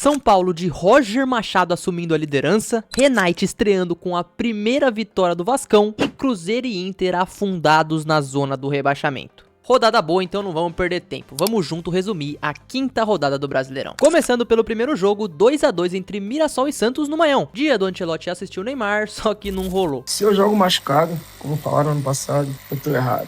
São Paulo de Roger Machado assumindo a liderança, Renate estreando com a primeira vitória do Vascão e Cruzeiro e Inter afundados na zona do rebaixamento. Rodada boa, então não vamos perder tempo. Vamos junto resumir a quinta rodada do Brasileirão. Começando pelo primeiro jogo, 2 a 2 entre Mirassol e Santos no Maião. Dia do Ancelotti assistiu o Neymar, só que não rolou. Se eu jogo machucado, como falaram ano passado, eu tô errado.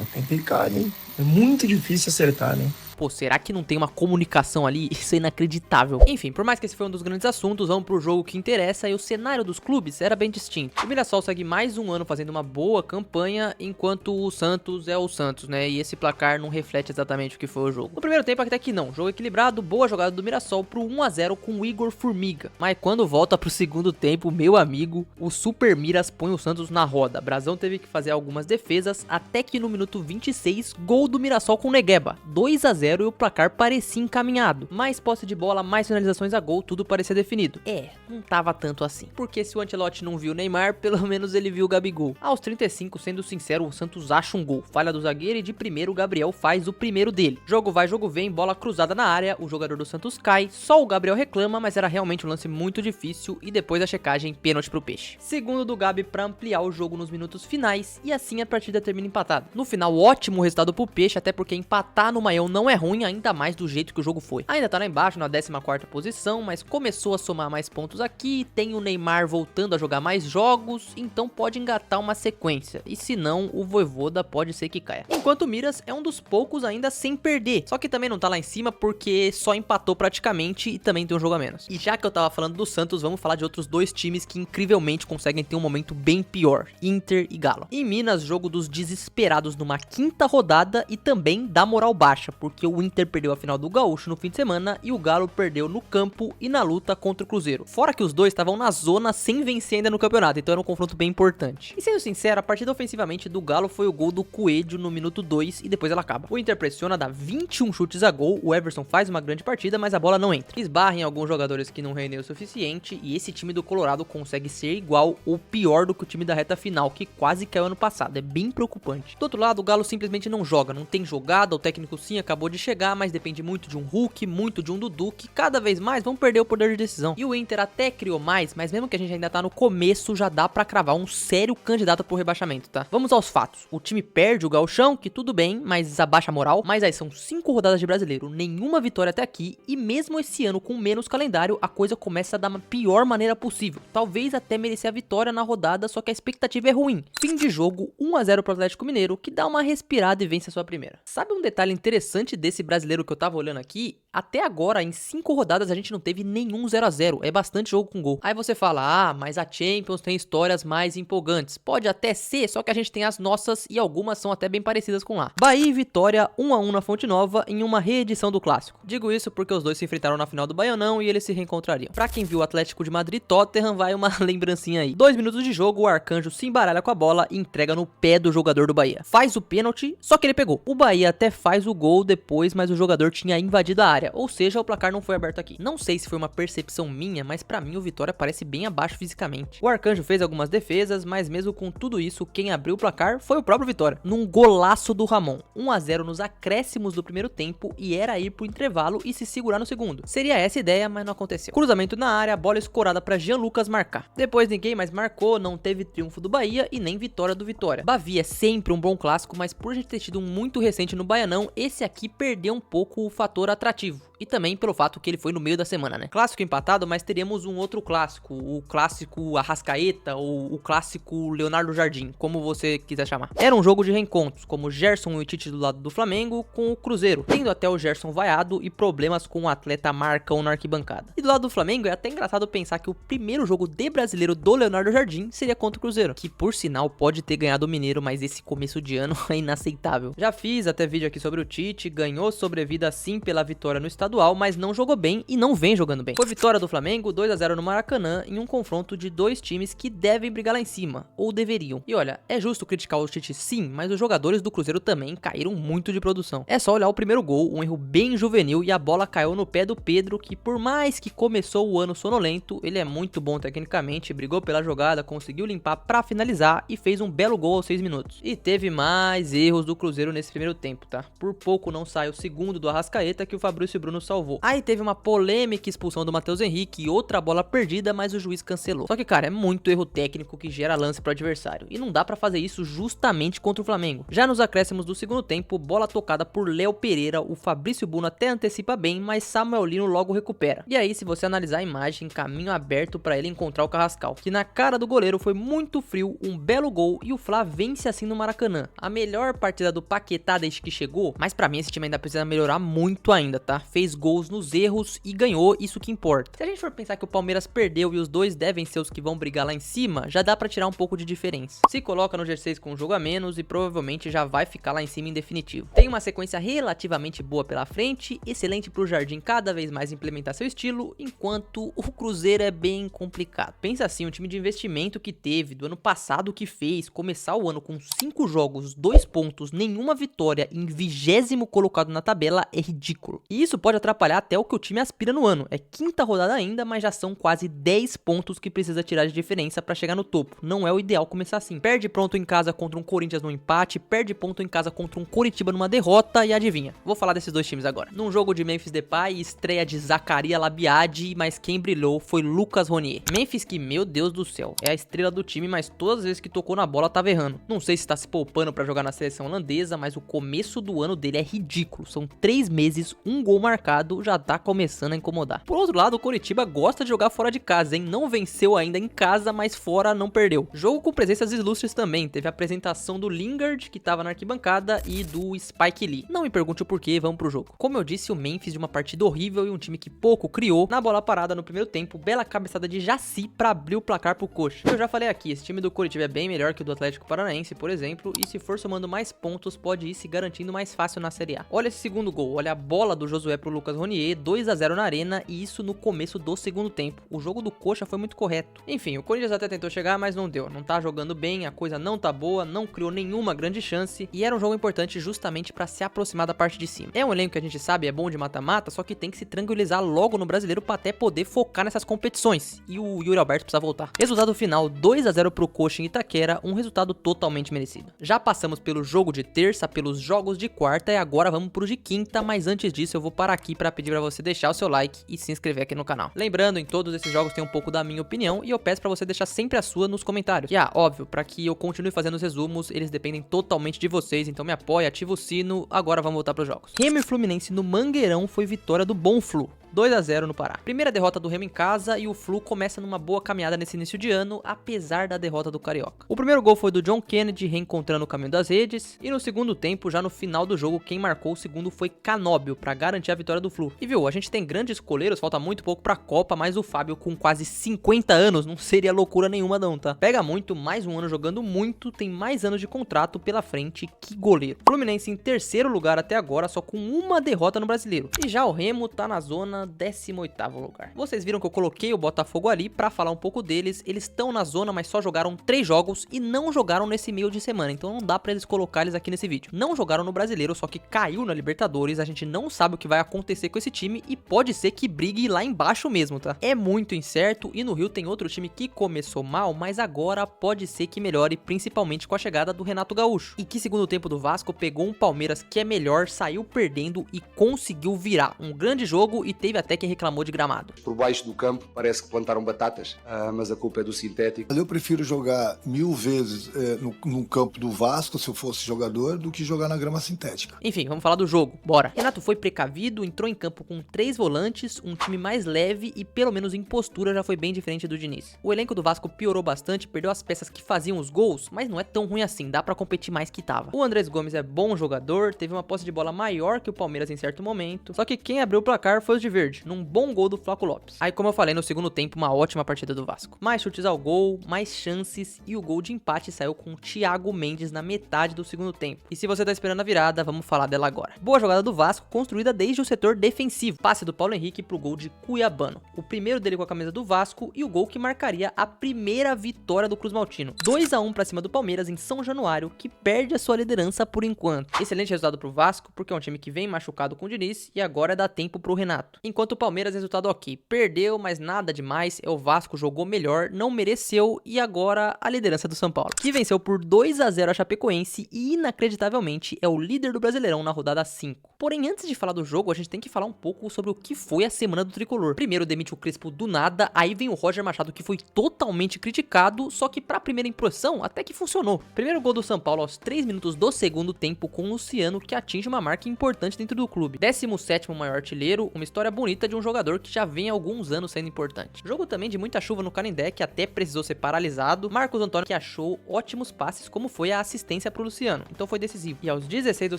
É complicado, hein? É muito difícil acertar, né? Pô, será que não tem uma comunicação ali? Isso é inacreditável. Enfim, por mais que esse foi um dos grandes assuntos, vamos pro jogo que interessa e o cenário dos clubes era bem distinto. O Mirassol segue mais um ano fazendo uma boa campanha, enquanto o Santos é o Santos, né? E esse placar não reflete exatamente o que foi o jogo. No primeiro tempo até que não, jogo equilibrado, boa jogada do Mirassol pro 1 a 0 com o Igor Formiga. Mas quando volta pro segundo tempo, meu amigo, o Super Miras põe o Santos na roda. Brasão teve que fazer algumas defesas, até que no minuto 26, gol do Mirassol com Negueba, 2 a 0 e o placar parecia encaminhado. Mais posse de bola, mais finalizações a gol, tudo parecia definido. Não tava tanto assim. Porque se o Ancelotti não viu o Neymar, pelo menos ele viu o Gabigol. Aos 35, sendo sincero, o Santos acha um gol. Falha do zagueiro e de primeiro o Gabriel faz o primeiro dele. Jogo vai, jogo vem, bola cruzada na área, o jogador do Santos cai, só o Gabriel reclama, mas era realmente um lance muito difícil e depois da checagem, pênalti pro Peixe. Segundo do Gabi pra ampliar o jogo nos minutos finais e assim a partida termina empatada. No final, ótimo resultado pro Peixe, até porque empatar no Maião não é ruim, ainda mais do jeito que o jogo foi. Ainda tá lá embaixo, na 14ª posição, mas começou a somar mais pontos aqui, tem o Neymar voltando a jogar mais jogos, então pode engatar uma sequência, e se não, o Vojvoda pode ser que caia. Enquanto o Miras é um dos poucos ainda sem perder, só que também não tá lá em cima porque só empatou praticamente e também tem um jogo a menos. E já que eu tava falando do Santos, vamos falar de outros dois times que incrivelmente conseguem ter um momento bem pior, Inter e Galo. Em Minas, jogo dos desesperados numa quinta rodada e também da moral baixa, porque o Inter perdeu a final do Gaúcho no fim de semana e o Galo perdeu no campo e na luta contra o Cruzeiro. Fora que os dois estavam na zona sem vencer ainda no campeonato, então era um confronto bem importante. E sendo sincero, a partida ofensivamente do Galo foi o gol do Coelho no minuto 2 e depois ela acaba. O Inter pressiona, dá 21 chutes a gol, o Everson faz uma grande partida, mas a bola não entra. Esbarra em alguns jogadores que não rendem o suficiente e esse time do Colorado consegue ser igual ou pior do que o time da reta final, que quase caiu ano passado. É bem preocupante. Do outro lado, o Galo simplesmente não joga, não tem jogada, o técnico sim acabou de chegar, mas depende muito de um Hulk, muito de um Dudu, que cada vez mais vão perder o poder de decisão. E o Inter até criou mais, mas mesmo que a gente ainda tá no começo, já dá pra cravar um sério candidato pro rebaixamento, tá? Vamos aos fatos. O time perde o Gauchão, que tudo bem, mas abaixa a moral. Mas aí são 5 rodadas de Brasileiro, nenhuma vitória até aqui, e mesmo esse ano com menos calendário, a coisa começa da pior maneira possível. Talvez até merecer a vitória na rodada, só que a expectativa é ruim. Fim de jogo, 1 a 0 pro Atlético Mineiro, que dá uma respirada e vence a sua primeira. Sabe um detalhe interessante desse brasileiro que eu tava olhando aqui? Até agora, em 5 rodadas, a gente não teve nenhum 0 a 0. É bastante jogo com gol. Aí você fala, mas a Champions tem histórias mais empolgantes. Pode até ser, só que a gente tem as nossas e algumas são até bem parecidas com lá. Bahia e Vitória, 1 a 1 na Fonte Nova, em uma reedição do Clássico. Digo isso porque os dois se enfrentaram na final do Baianão e eles se reencontrariam. Pra quem viu o Atlético de Madrid e Tottenham, vai uma lembrancinha aí. 2 minutos de jogo, o Arcanjo se embaralha com a bola e entrega no pé do jogador do Bahia. Faz o pênalti, só que ele pegou. O Bahia até faz o gol depois, mas o jogador tinha invadido a área, ou seja, o placar não foi aberto aqui. Não sei se foi uma percepção minha, mas pra mim o Vitória parece bem abaixo fisicamente. O Arcanjo fez algumas defesas, mas mesmo com tudo isso, quem abriu o placar foi o próprio Vitória, num golaço do Ramon. 1 a 0 nos acréscimos do primeiro tempo e era ir pro intervalo e se segurar no segundo. Seria essa a ideia, mas não aconteceu. Cruzamento na área, bola escorada pra Jean Lucas marcar. Depois ninguém mais marcou, não teve triunfo do Bahia e nem vitória do Vitória. Bavi é sempre um bom clássico, mas por a gente ter tido um muito recente no Baianão, esse aqui perdeu um pouco o fator atrativo. E também pelo fato que ele foi no meio da semana, né? Clássico empatado, mas teríamos um outro clássico. O clássico Arrascaeta ou o clássico Leonardo Jardim, como você quiser chamar. Era um jogo de reencontros, como Gerson e o Tite do lado do Flamengo com o Cruzeiro, tendo até o Gerson vaiado e problemas com o atleta Marcão na arquibancada. E do lado do Flamengo é até engraçado pensar que o primeiro jogo de brasileiro do Leonardo Jardim seria contra o Cruzeiro, que por sinal pode ter ganhado o Mineiro, mas esse começo de ano é inaceitável. Já fiz até vídeo aqui sobre o Tite, ganhou sobrevida sim pela vitória no estadual, mas não jogou bem e não vem jogando bem. Foi vitória do Flamengo, 2 a 0 no Maracanã, em um confronto de dois times que devem brigar lá em cima, ou deveriam. E olha, é justo criticar o Tite sim, mas os jogadores do Cruzeiro também caíram muito de produção. É só olhar o primeiro gol, um erro bem juvenil e a bola caiu no pé do Pedro, que por mais que começou o ano sonolento, ele é muito bom tecnicamente, brigou pela jogada, conseguiu limpar pra finalizar e fez um belo gol aos 6 minutos. E teve mais erros do Cruzeiro nesse primeiro tempo, tá? Por pouco não sai o segundo do Arrascaeta, que o Fabrício Bruno nos salvou. Aí teve uma polêmica expulsão do Matheus Henrique e outra bola perdida, mas o juiz cancelou. Só que, cara, é muito erro técnico que gera lance pro adversário. E não dá pra fazer isso justamente contra o Flamengo. Já nos acréscimos do segundo tempo, bola tocada por Léo Pereira, o Fabrício Bruno até antecipa bem, mas Samuel Lino logo recupera. E aí, se você analisar a imagem, caminho aberto pra ele encontrar o Carrascal, que na cara do goleiro foi muito frio, um belo gol e o Fla vence assim no Maracanã. A melhor partida do Paquetá desde que chegou, mas pra mim esse time ainda precisa melhorar muito ainda, tá? Fez gols nos erros e ganhou, isso que importa. Se a gente for pensar que o Palmeiras perdeu e os dois devem ser os que vão brigar lá em cima, já dá pra tirar um pouco de diferença. Se coloca no G6 com um jogo a menos e provavelmente já vai ficar lá em cima em definitivo. Tem uma sequência relativamente boa pela frente, excelente pro Jardim cada vez mais implementar seu estilo, enquanto o Cruzeiro é bem complicado. Pensa assim, um time de investimento que teve do ano passado que fez, começar o ano com 5 jogos, 2 pontos, nenhuma vitória em 20º colocado na tabela é ridículo. E isso pode atrapalhar até o que o time aspira no ano. É 5ª rodada ainda, mas já são quase 10 pontos que precisa tirar de diferença pra chegar no topo. Não é o ideal começar assim. Perde pronto em casa contra um Corinthians no empate, perde ponto em casa contra um Coritiba numa derrota e adivinha. Vou falar desses dois times agora. Num jogo de Memphis Depay, estreia de Zaccaria Labiade, mas quem brilhou foi Lucas Ronier. Memphis que, meu Deus do céu, é a estrela do time, mas todas as vezes que tocou na bola tava errando. Não sei se tá se poupando pra jogar na seleção holandesa, mas o começo do ano dele é ridículo. São 3 meses, um gol marcado, já tá começando a incomodar. Por outro lado, o Coritiba gosta de jogar fora de casa, hein? Não venceu ainda em casa, mas fora não perdeu. Jogo com presenças ilustres também. Teve a apresentação do Lingard, que tava na arquibancada, e do Spike Lee. Não me pergunte o porquê, vamos pro jogo. Como eu disse, o Memphis de uma partida horrível e um time que pouco criou. Na bola parada no primeiro tempo, bela cabeçada de Jaci pra abrir o placar pro Coxa. Eu já falei aqui, esse time do Coritiba é bem melhor que o do Atlético Paranaense, por exemplo, e se for somando mais pontos, pode ir se garantindo mais fácil na Série A. Olha esse segundo gol, olha a bola do Josué pro Lucas Ronier, 2-0 na arena, e isso no começo do segundo tempo. O jogo do Coxa foi muito correto. Enfim, o Corinthians até tentou chegar, mas não deu. Não tá jogando bem, a coisa não tá boa, não criou nenhuma grande chance, e era um jogo importante justamente pra se aproximar da parte de cima. É um elenco que a gente sabe é bom de mata-mata, só que tem que se tranquilizar logo no Brasileiro pra até poder focar nessas competições, e o Yuri Alberto precisa voltar. Resultado final, 2-0 pro Coxa em Itaquera, um resultado totalmente merecido. Já passamos pelo jogo de terça, pelos jogos de quarta, e agora vamos pro de quinta, mas antes disso eu vou parar aqui pra pedir pra você deixar o seu like e se inscrever aqui no canal. Lembrando, em todos esses jogos tem um pouco da minha opinião, e eu peço pra você deixar sempre a sua nos comentários. E óbvio, pra que eu continue fazendo os resumos, eles dependem totalmente de vocês, então me apoia, ativa o sino. Agora vamos voltar pros jogos. Remo e Fluminense no Mangueirão foi vitória do Bom Flu. 2-0 no Pará. Primeira derrota do Remo em casa e o Flu começa numa boa caminhada nesse início de ano, apesar da derrota do Carioca. O primeiro gol foi do John Kennedy reencontrando o caminho das redes, e no segundo tempo, já no final do jogo, quem marcou o segundo foi Canóbio, pra garantir a vitória do Flu. E viu, a gente tem grandes goleiros, falta muito pouco pra Copa, mas o Fábio com quase 50 anos não seria loucura nenhuma não, tá? Pega muito, mais um ano jogando muito, tem mais anos de contrato pela frente, que goleiro. Fluminense em terceiro lugar até agora, só com uma derrota no Brasileiro. E já o Remo tá na zona 18º lugar. Vocês viram que eu coloquei o Botafogo ali pra falar um pouco deles. Eles estão na zona, mas só jogaram 3 jogos e não jogaram nesse meio de semana, então não dá pra eles colocar eles aqui nesse vídeo. Não jogaram no Brasileiro, só que caiu na Libertadores. A gente não sabe o que vai acontecer com esse time e pode ser que brigue lá embaixo mesmo, tá? É muito incerto, e no Rio tem outro time que começou mal, mas agora pode ser que melhore, principalmente com a chegada do Renato Gaúcho. E que segundo tempo do Vasco pegou um Palmeiras que é melhor, saiu perdendo e conseguiu virar um grande jogo, e teve até quem reclamou de gramado. Por baixo do campo parece que plantaram batatas, mas a culpa é do sintético. Eu prefiro jogar 1000 vezes no campo do Vasco, se eu fosse jogador, do que jogar na grama sintética. Enfim, vamos falar do jogo, bora. Renato foi precavido, entrou em campo com 3 volantes, um time mais leve e pelo menos em postura já foi bem diferente do Diniz. O elenco do Vasco piorou bastante, perdeu as peças que faziam os gols, mas não é tão ruim assim, dá pra competir mais que tava. O Andrés Gomes é bom jogador, teve uma posse de bola maior que o Palmeiras em certo momento, só que quem abriu o placar foi os de verde, num bom gol do Flaco Lopes. Aí, como eu falei, no segundo tempo, uma ótima partida do Vasco. Mais chutes ao gol, mais chances, e o gol de empate saiu com o Thiago Mendes na metade do segundo tempo. E se você tá esperando a virada, vamos falar dela agora. Boa jogada do Vasco, construída desde o setor defensivo. Passe do Paulo Henrique pro gol de Cuiabano. O primeiro dele com a camisa do Vasco e o gol que marcaria a primeira vitória do Cruz Maltino. 2-1 pra cima do Palmeiras em São Januário, que perde a sua liderança por enquanto. Excelente resultado pro Vasco, porque é um time que vem machucado com o Diniz e agora dá tempo pro Renato. Enquanto o Palmeiras, resultado ok, perdeu, mas nada demais, o Vasco jogou melhor, não mereceu e agora a liderança do São Paulo, que venceu por 2-0 a Chapecoense e inacreditavelmente é o líder do Brasileirão na rodada 5. Porém, antes de falar do jogo, a gente tem que falar um pouco sobre o que foi a semana do Tricolor. Primeiro demite o Crespo do nada, aí vem o Roger Machado que foi totalmente criticado, só que pra primeira impressão até que funcionou. Primeiro gol do São Paulo aos 3 minutos do segundo tempo com o Luciano, que atinge uma marca importante dentro do clube. 17º maior artilheiro, uma história bonita de um jogador que já vem há alguns anos sendo importante. Jogo também de muita chuva no Canindé, que até precisou ser paralisado. Marcos Antônio que achou ótimos passes, como foi a assistência pro Luciano, então foi decisivo. E aos 16 do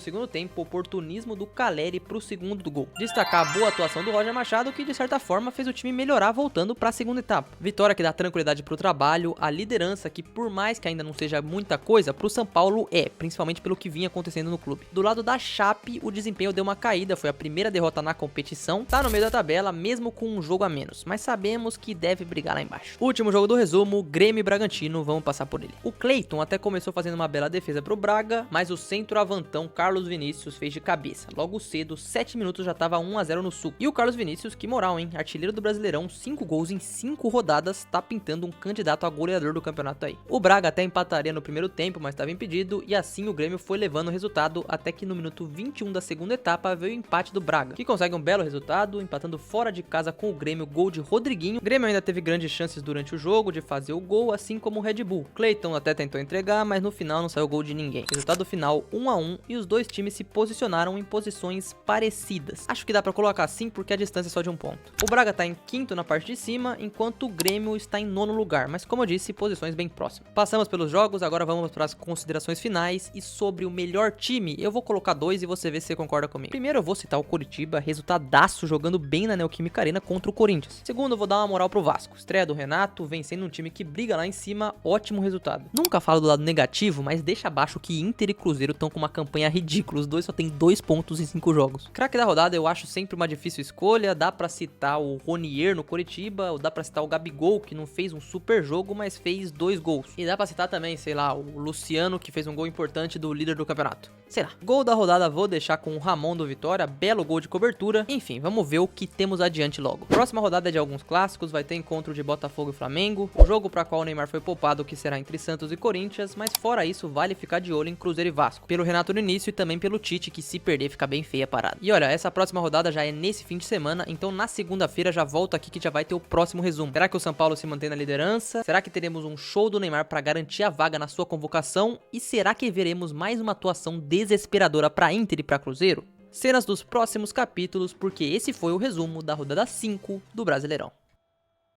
segundo tempo, oportunismo do Caleri pro segundo do gol. Destacar a boa atuação do Roger Machado, que de certa forma fez o time melhorar voltando pra segunda etapa. Vitória que dá tranquilidade pro trabalho, a liderança que por mais que ainda não seja muita coisa, pro São Paulo principalmente pelo que vinha acontecendo no clube. Do lado da Chape, o desempenho deu uma caída, foi a primeira derrota na competição, tá no meio da tabela, mesmo com um jogo a menos, mas sabemos que deve brigar lá embaixo. Último jogo do resumo, Grêmio e Bragantino, vamos passar por ele. O Cleiton até começou fazendo uma bela defesa pro Braga, mas o centroavantão Carlos Vinícius fez de cabeça. Logo cedo, 7 minutos já tava 1-0 no Sul. E o Carlos Vinícius, que moral, hein? Artilheiro do Brasileirão, 5 gols em 5 rodadas, tá pintando um candidato a goleador do campeonato aí. O Braga até empataria no primeiro tempo, mas estava impedido, e assim o Grêmio foi levando o resultado, até que no minuto 21 da segunda etapa veio o empate do Braga, que consegue um belo resultado, empatando fora de casa com o Grêmio, gol de Rodriguinho. O Grêmio ainda teve grandes chances durante o jogo de fazer o gol, assim como o Red Bull. Cleiton até tentou entregar, mas no final não saiu gol de ninguém. Resultado final 1-1 e os dois times se posicionaram em posições parecidas. Acho que dá pra colocar assim porque a distância é só de um ponto. O Braga tá em quinto na parte de cima, enquanto o Grêmio está em nono lugar, mas como eu disse, posições bem próximas. Passamos pelos jogos, agora vamos para as considerações finais e sobre o melhor time, eu vou colocar 2 e você vê se você concorda comigo. Primeiro eu vou citar o Coritiba, resultadaço jogando bem na Neoquímica Arena contra o Corinthians. Segundo, eu vou dar uma moral pro Vasco, estreia do Renato, vencendo um time que briga lá em cima, ótimo resultado. Nunca falo do lado negativo, mas deixa abaixo que Inter e Cruzeiro estão com uma campanha ridícula, os dois só tem 2 pontos em 5 jogos. Craque da rodada eu acho sempre uma difícil escolha, dá pra citar o Ronier no Coritiba, ou dá pra citar o Gabigol, que não fez um super jogo, mas fez 2 gols. E dá pra citar também, sei lá, o Luciano, que fez um gol importante do líder do campeonato. Sei lá. Gol da rodada vou deixar com o Ramon do Vitória, belo gol de cobertura. Enfim, vamos ver o que temos adiante logo. Próxima rodada é de alguns clássicos, vai ter encontro de Botafogo e Flamengo, o jogo para qual o Neymar foi poupado, que será entre Santos e Corinthians, mas fora isso, vale ficar de olho em Cruzeiro e Vasco, pelo Renato no início e também pelo Tite, que se perder fica bem feia a parada. E olha, essa próxima rodada já é nesse fim de semana, então na segunda-feira já volto aqui que já vai ter o próximo resumo. Será que o São Paulo se mantém na liderança? Será que teremos um show do Neymar para garantir a vaga na sua convocação? E será que veremos mais uma atuação desesperadora para Inter e para Cruzeiro? Cenas dos próximos capítulos, porque esse foi o resumo da rodada 5 do Brasileirão.